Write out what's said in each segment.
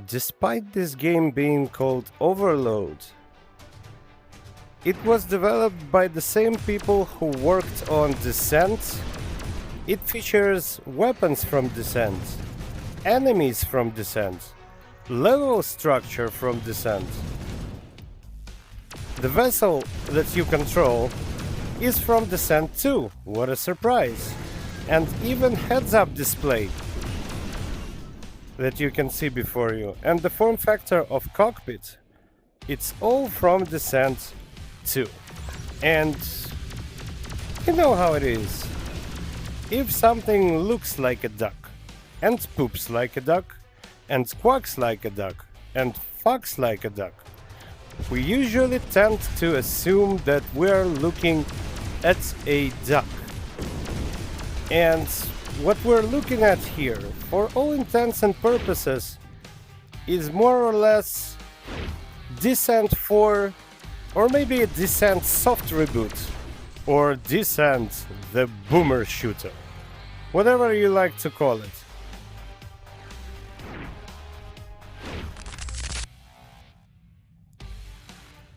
Despite this game being called Overload, it was developed by the same people who worked on Descent. It features weapons from Descent, enemies from Descent, level structure from Descent. The vessel that you control is from Descent too, what a surprise! And even heads-up display that you can see before you. And the form factor of cockpit, it's all from Descent 2. And you know how it is. If something looks like a duck, and poops like a duck, and quacks like a duck, and fucks like a duck, we usually tend to assume that we're looking at a duck. And what we're looking at here, for all intents and purposes, is more or less Descent 4, or maybe a Descent soft reboot, or Descent the boomer shooter, whatever you like to call it.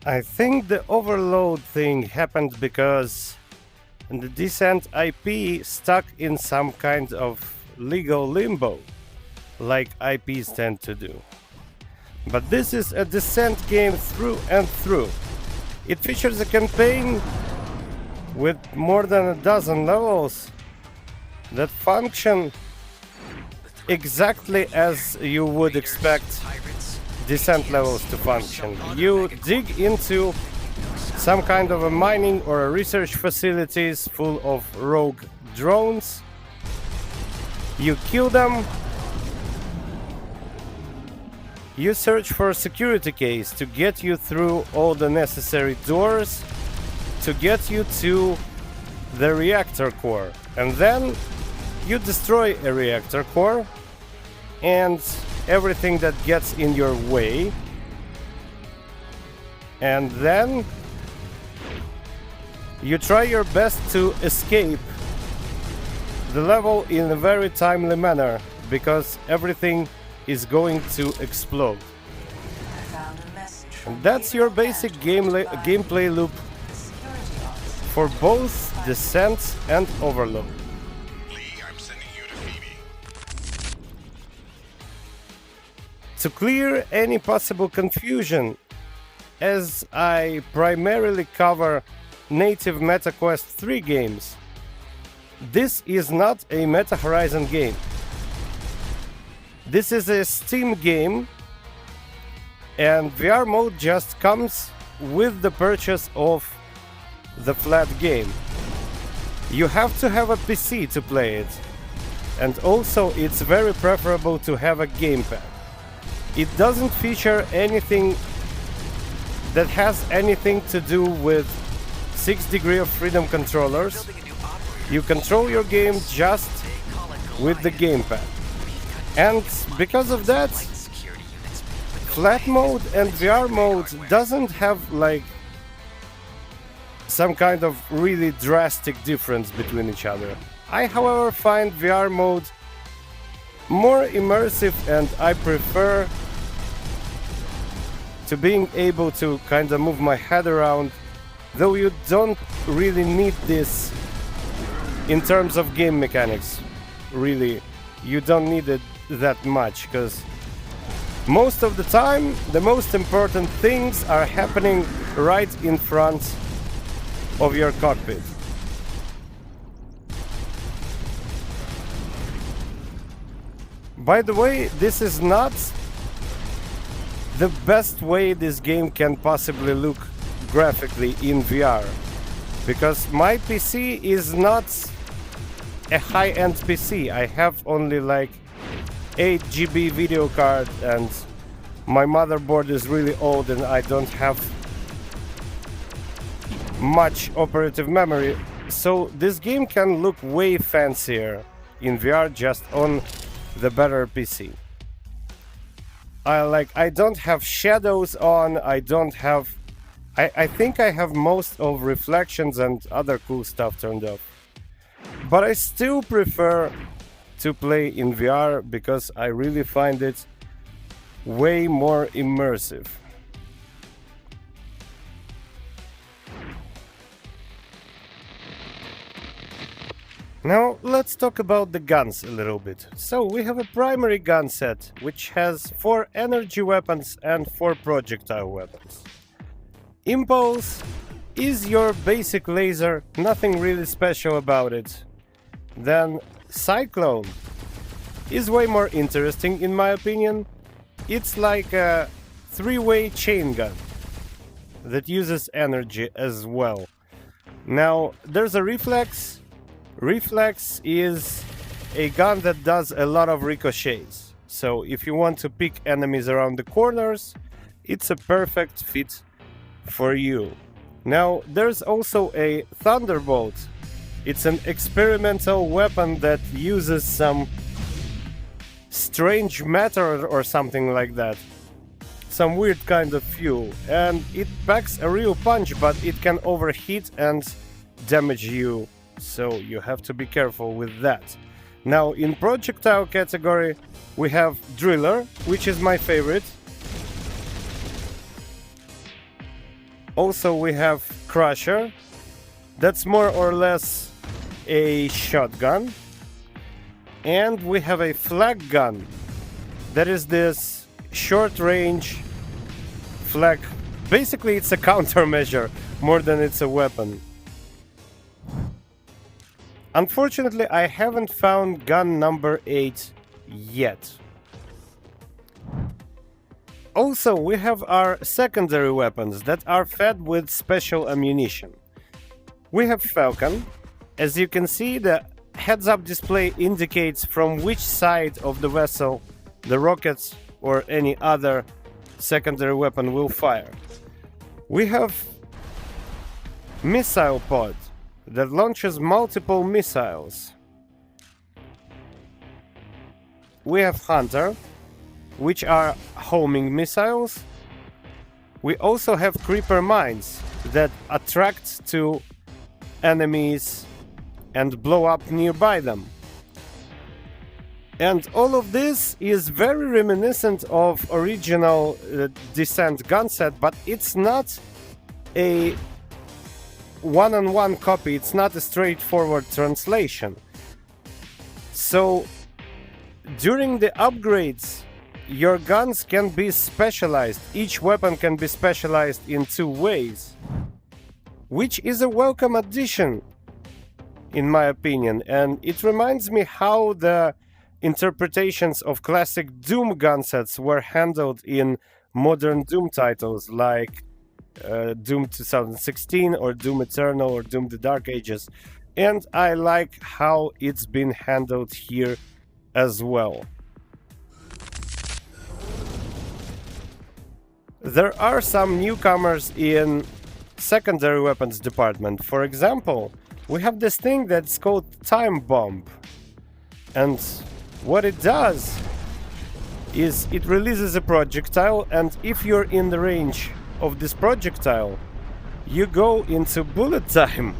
I think the overload thing happened because the Descent IP stuck in some kind of legal limbo, like IPs tend to do. But this is a Descent game through and through. It features a campaign with more than a dozen levels that function exactly as you would expect Descent levels to function. You dig into some kind of a mining or a research facilities full of rogue drones. You kill them. You search for a security case to get you through all the necessary doors to get you to the reactor core. And then you destroy a reactor core and everything that gets in your way. And then you try your best to escape the level in a very timely manner, because everything is going to explode. And that's your basic gameplay loop for both Descent and Overload. To clear any possible confusion, as I primarily cover native MetaQuest 3 games, this is not a Meta Horizon game. This is a Steam game, and VR mode just comes with the purchase of the flat game. You have to have a PC to play it, and also it's very preferable to have a gamepad. It doesn't feature anything that has anything to do with 6 Degree of Freedom controllers. You control your game just with the gamepad. And because of that, flat mode and VR mode doesn't have like some kind of really drastic difference between each other. I, however, find VR mode more immersive, and I prefer to being able to kind of move my head around, though you don't really need this in terms of game mechanics. Really, you don't need it that much, because most of the time the most important things are happening right in front of your cockpit. By the way, this is not the best way this game can possibly look graphically in VR, because my PC is not a high-end PC. I have only like 8 GB video card, and my motherboard is really old, and I don't have much operative memory, so this game can look way fancier in VR just on the better PC. I don't have shadows on, I think I have most of reflections and other cool stuff turned off. But I still prefer to play in VR because I really find it way more immersive. Now let's talk about the guns a little bit. So we have a primary gun set which has 4 energy weapons and 4 projectile weapons. Impulse is your basic laser, nothing really special about it. Then Cyclone is way more interesting in my opinion. It's like a 3-way chain gun that uses energy as well. Now there's a Reflex. Reflex is a gun that does a lot of ricochets. So if you want to pick enemies around the corners, it's a perfect fit for you. Now there's also a Thunderbolt. It's an experimental weapon that uses some strange matter or something like that. Some weird kind of fuel. And it packs a real punch, but it can overheat and damage you. So you have to be careful with that. Now in projectile category we have Driller, which is my favorite. Also we have Crusher. That's more or less a shotgun. And we have a Flag Gun. That is this short range flag. Basically it's a countermeasure more than it's a weapon. Unfortunately, I haven't found gun number 8 yet. Also, we have our secondary weapons that are fed with special ammunition. We have Falcon. As you can see, the heads-up display indicates from which side of the vessel the rockets or any other secondary weapon will fire. We have Missile Pod that launches multiple missiles. We have Hunter, which are homing missiles. We also have Creeper Mines that attract to enemies and blow up nearby them. And all of this is very reminiscent of original Descent gun set, but it's not a one-on-one copy, it's not a straightforward translation. So during the upgrades your guns can be specialized. Each weapon can be specialized in 2 ways, which is a welcome addition in my opinion, and it reminds me how the interpretations of classic Doom gun sets were handled in modern Doom titles like Doom 2016 or Doom Eternal or Doom the Dark Ages, and I like how it's been handled here as well. There are some newcomers in secondary weapons department. For example, we have this thing that's called Time Bomb, and what it does is it releases a projectile, and if you're in the range of this projectile, you go into bullet time,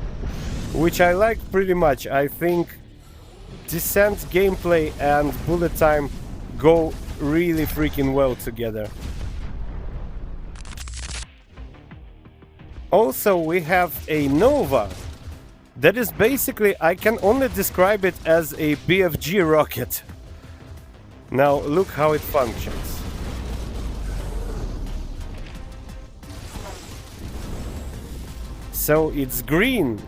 which I like pretty much. I think Descent gameplay and bullet time go really freaking well together. Also, we have a Nova. That is basically, I can only describe it as a BFG rocket. Now look how it functions. So it's green,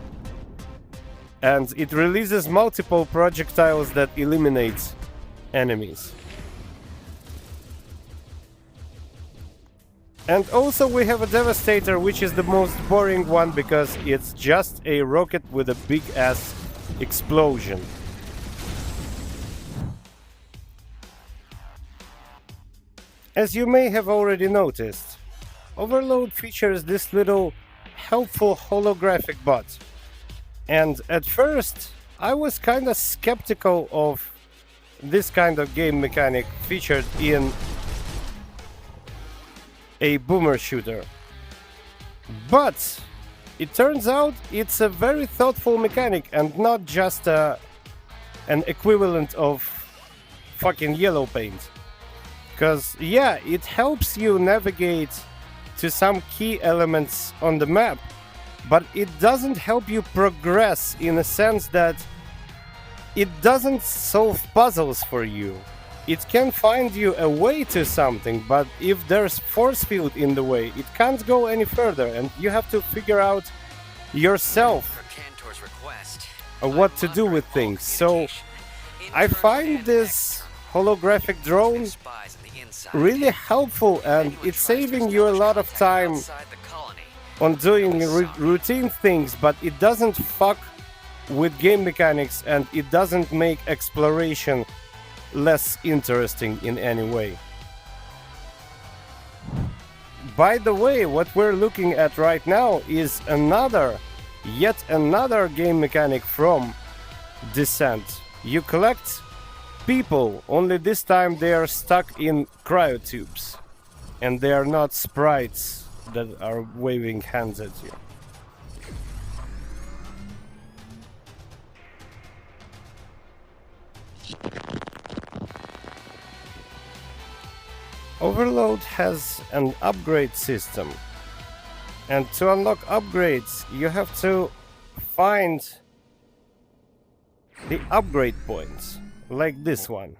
and it releases multiple projectiles that eliminate enemies. And also we have a Devastator, which is the most boring one because it's just a rocket with a big ass explosion. As you may have already noticed, Overload features this little helpful holographic bot. And at first I was kinda skeptical of this kind of game mechanic featured in a boomer shooter. But it turns out it's a very thoughtful mechanic and not just an equivalent of fucking yellow paint. Because, yeah, it helps you navigate to some key elements on the map, but it doesn't help you progress in a sense that it doesn't solve puzzles for you. It can find you a way to something, but if there's force field in the way, it can't go any further, and you have to figure out yourself what to do with things. So I find this holographic drone really helpful, and it's saving you a lot of time on doing routine things, but it doesn't fuck with game mechanics, and it doesn't make exploration less interesting in any way. By the way, what we're looking at right now is yet another game mechanic from Descent. You collect people, only this time they are stuck in cryotubes, and they are not sprites that are waving hands at you. Overload has an upgrade system, and to unlock upgrades you have to find the upgrade points, like this one.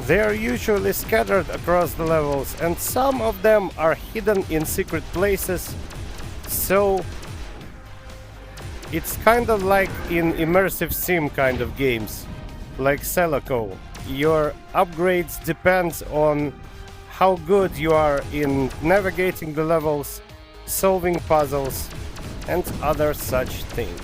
They are usually scattered across the levels, and some of them are hidden in secret places, so it's kind of like in immersive sim kind of games, like Celico. Your upgrades depend on how good you are in navigating the levels, solving puzzles, and other such things.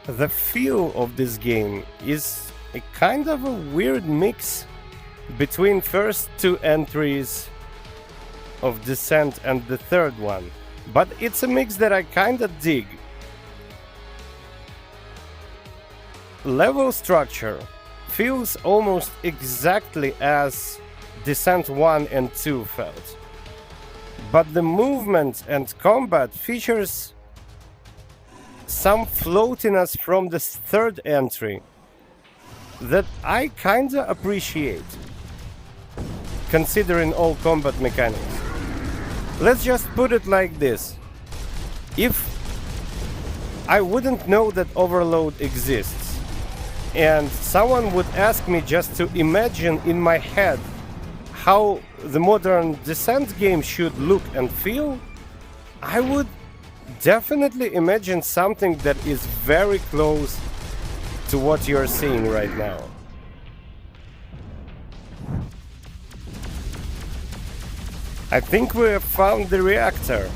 The feel of this game is a kind of a weird mix between first two entries of Descent and the third one. But it's a mix that I kinda dig. Level structure feels almost exactly as Descent 1 and 2 felt. But the movement and combat features some floatiness from the third entry that I kinda appreciate, considering all combat mechanics. Let's just put it like this. If I wouldn't know that Overload exists, and someone would ask me just to imagine in my head how the modern Descent game should look and feel, I would definitely imagine something that is very close to what you're seeing right now. I think we have found the reactor.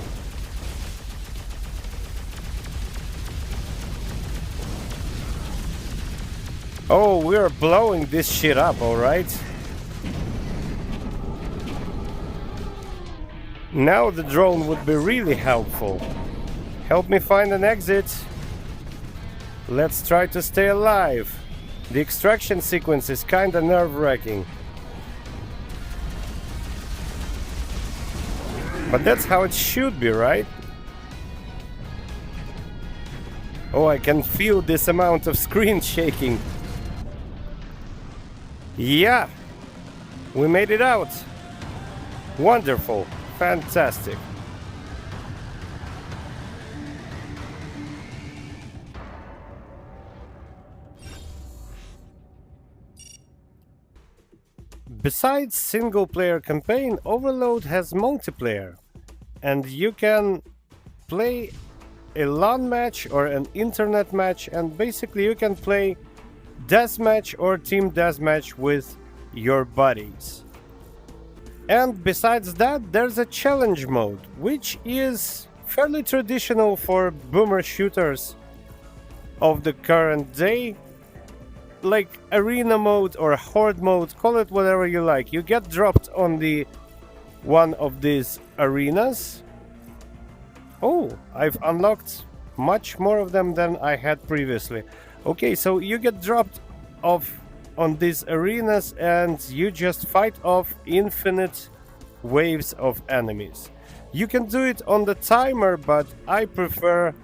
Oh, we're blowing this shit up, alright? Now the drone would be really helpful. Help me find an exit. Let's try to stay alive. The extraction sequence is kinda nerve-wracking. But that's how it should be, right? Oh, I can feel this amount of screen shaking. Yeah! We made it out! Wonderful! Fantastic! Besides single-player campaign, Overload has multiplayer, and you can play a LAN match or an internet match, and basically you can play deathmatch or team deathmatch with your buddies. And besides that, there's a challenge mode, which is fairly traditional for boomer shooters of the current day. Like arena mode or horde mode, call it whatever you like. You get dropped on the one of these arenas. Oh, I've unlocked much more of them than I had previously. Okay, so you get dropped off on these arenas and you just fight off infinite waves of enemies. You can do it on the timer, but I prefer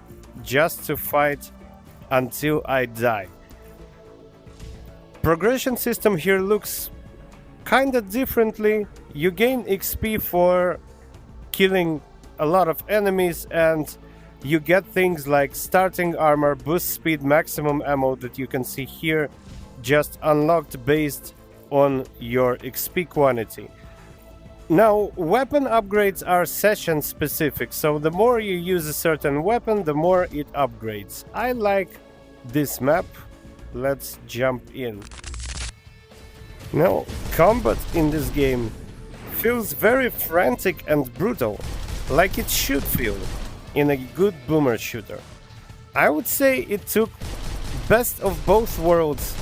just to fight until I die. Progression system here looks kinda differently. You gain XP for killing a lot of enemies, and you get things like starting armor, boost speed, maximum ammo that you can see here, just unlocked based on your XP quantity. Now, weapon upgrades are session specific, so the more you use a certain weapon, the more it upgrades. I like this map. Let's jump in. Now, combat in this game feels very frantic and brutal, like it should feel in a good boomer shooter. I would say it took best of both worlds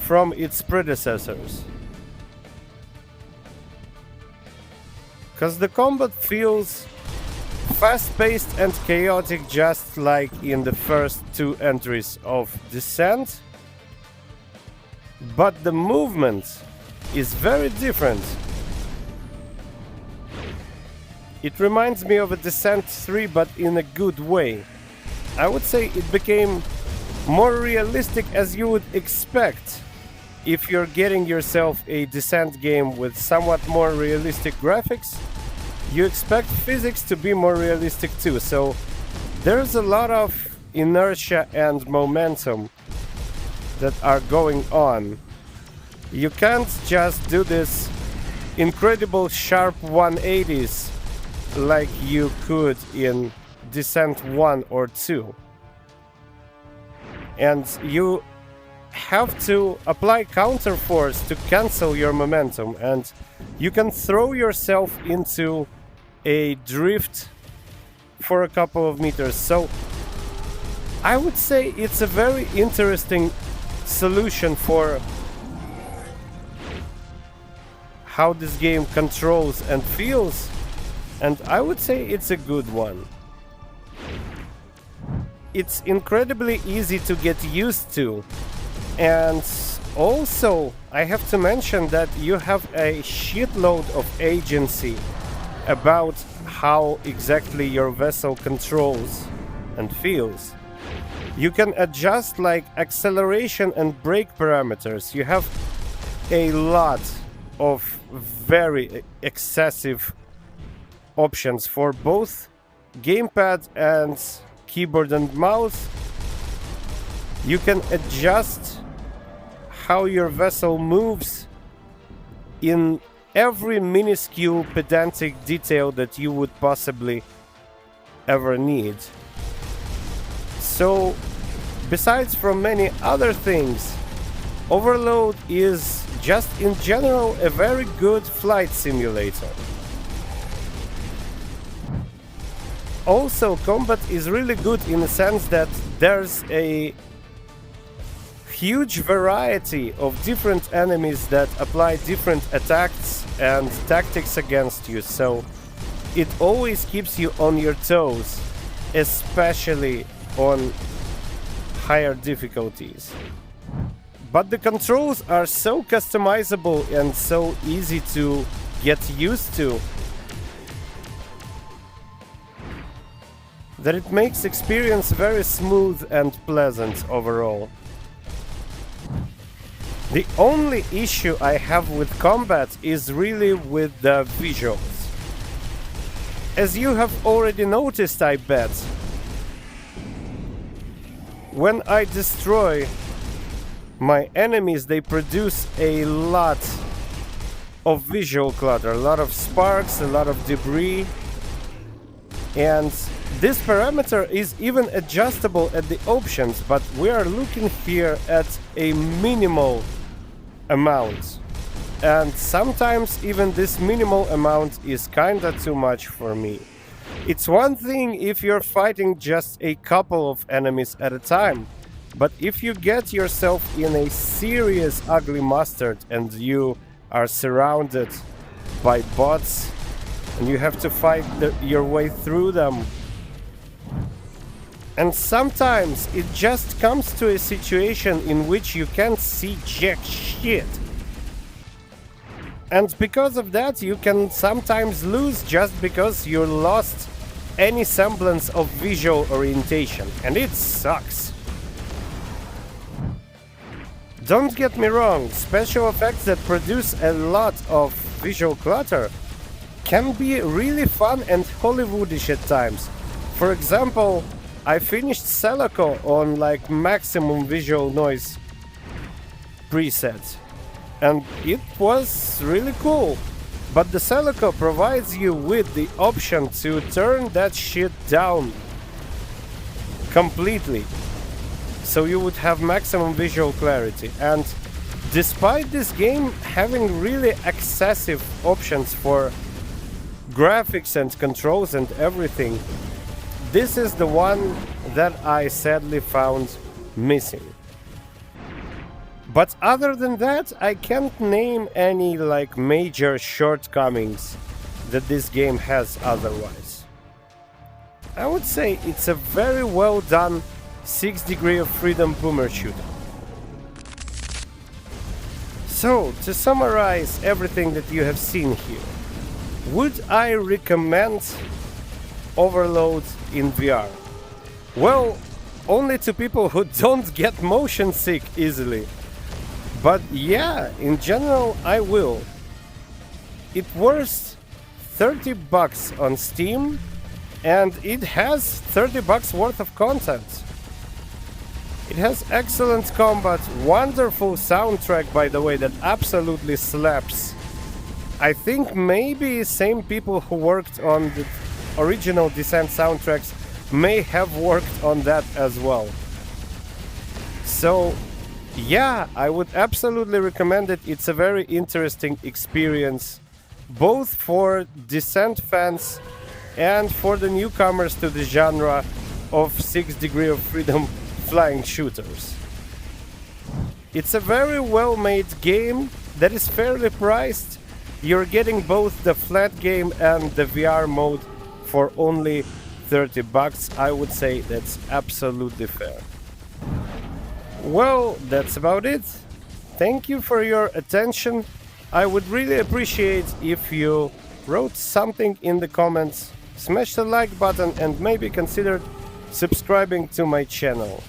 from its predecessors. Because the combat feels fast-paced and chaotic, just like in the first two entries of Descent. But the movement is very different. It reminds me of a Descent 3, but in a good way. I would say it became more realistic, as you would expect if you're getting yourself a Descent game with somewhat more realistic graphics. You expect physics to be more realistic too, so there's a lot of inertia and momentum that are going on. You can't just do this incredible sharp 180s like you could in Descent 1 or 2. And you have to apply counterforce to cancel your momentum, and you can throw yourself into a drift for a couple of meters. So I would say it's a very interesting solution for how this game controls and feels, and I would say it's a good one. It's incredibly easy to get used to, and also I have to mention that you have a shitload of agency about how exactly your vessel controls and feels. You can adjust like acceleration and brake parameters. You have a lot of very excessive options for both gamepad and keyboard and mouse. You can adjust how your vessel moves in every minuscule pedantic detail that you would possibly ever need. So, besides from many other things, Overload is just in general a very good flight simulator. Also, combat is really good in the sense that there's a huge variety of different enemies that apply different attacks and tactics against you, so it always keeps you on your toes, especially on higher difficulties. But the controls are so customizable and so easy to get used to that it makes experience very smooth and pleasant overall. The only issue I have with combat is really with the visuals. As you have already noticed, I bet, when I destroy my enemies, they produce a lot of visual clutter, a lot of sparks, a lot of debris, and this parameter is even adjustable at the options, but we are looking here at a minimal amount, and sometimes even this minimal amount is kinda too much for me. It's one thing if you're fighting just a couple of enemies at a time, but if you get yourself in a serious ugly mustard and you are surrounded by bots and you have to fight your way through them, and sometimes it just comes to a situation in which you can't see jack shit, And because of that, you can sometimes lose just because you lost any semblance of visual orientation, and it sucks. Don't get me wrong, special effects that produce a lot of visual clutter can be really fun and Hollywoodish at times. For example, I finished Celico on like maximum visual noise preset, and it was really cool. But the Celico provides you with the option to turn that shit down completely, so you would have maximum visual clarity. And despite this game having really excessive options for graphics and controls and everything, this is the one that I sadly found missing. But other than that, I can't name any like major shortcomings that this game has otherwise. I would say it's a very well done 6 Degrees of Freedom boomer shooter. So, to summarize everything that you have seen here, would I recommend Overload in VR? Well, only to people who don't get motion sick easily. But yeah, in general, I will. It worth $30 on Steam, and it has $30 worth of content. It has excellent combat, wonderful soundtrack, by the way, that absolutely slaps. I think maybe same people who worked on the original Descent soundtracks may have worked on that as well. So yeah, I would absolutely recommend it. It's a very interesting experience, both for Descent fans and for the newcomers to the genre of 6 Degrees of Freedom flying shooters. It's a very well-made game that is fairly priced. You're getting both the flat game and the VR mode for only $30. I would say that's absolutely fair. Well, that's about it. Thank you for your attention. I would really appreciate if you wrote something in the comments, smash the like button, and maybe consider subscribing to my channel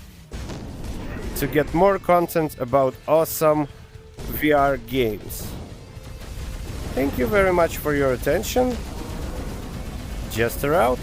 to get more content about awesome VR games. Thank you very much for your attention. Jester out.